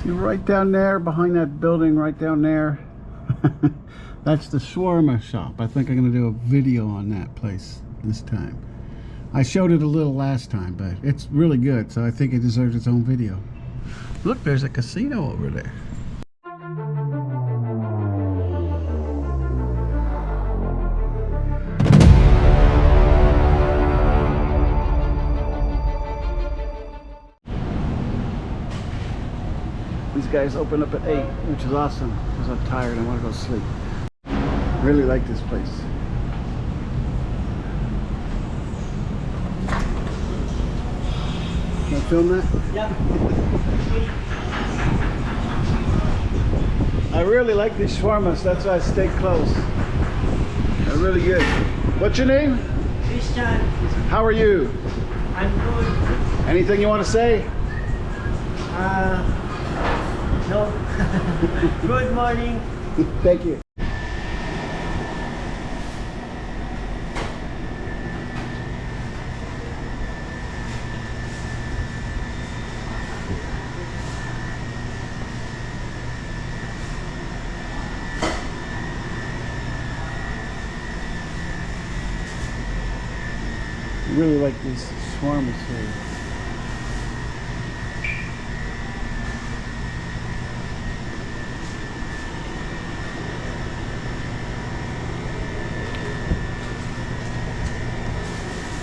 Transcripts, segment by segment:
See right down there, behind that building right down there, that's the shawarma shop. I think I'm going to do a video on that place this time. I showed it a little last time, but it's really good, so I think it deserves its own video. Look, there's a casino over there. These guys open up at 8, which is awesome because I'm tired. I want to go sleep. Really like this place. Can I film that? Yeah. I really like these shawarmas. That's why I stay close. They're really good. What's your name? Christian. How are you? I'm good. Anything you want to say? No. Good morning. Thank you. I really like these shawarmas here.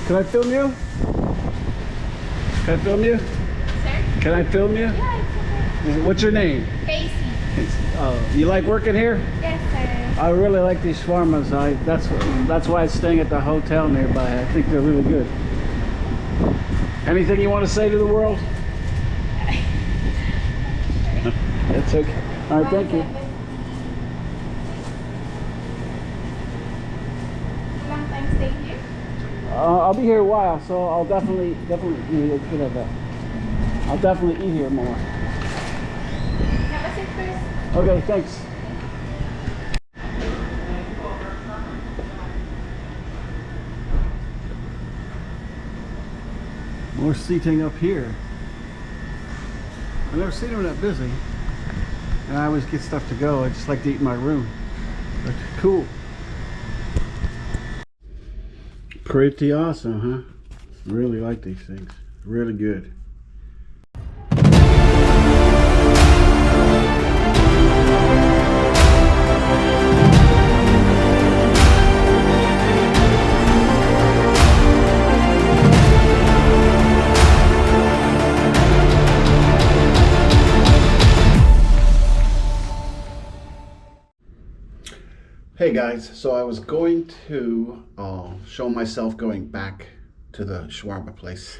Can I film you? Can I film you? Sir? Can I film you? Yeah, it's okay. What's your name? Casey. You like working here? Yes, sir. I really like these shawarmas. That's why I'm staying at the hotel nearby. I think they're really good. Anything you want to say to the world? That's okay. All right, thank you. Long time stay here? I'll be here a while, so I'll definitely I'll definitely eat here more. Have a seat first. Okay, thanks. More seating up here. I've never seen them that busy. And I always get stuff to go. I just like to eat in my room. But cool. Pretty awesome, huh? Really like these things. Really good. Hey guys, so I was going to show myself going back to the shawarma place.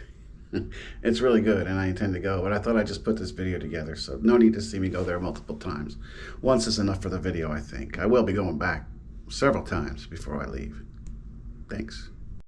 It's really good and I intend to go, but I thought I'd just put this video together, so no need to see me go there multiple times. Once is enough for the video, I think. I will be going back several times before I leave. Thanks.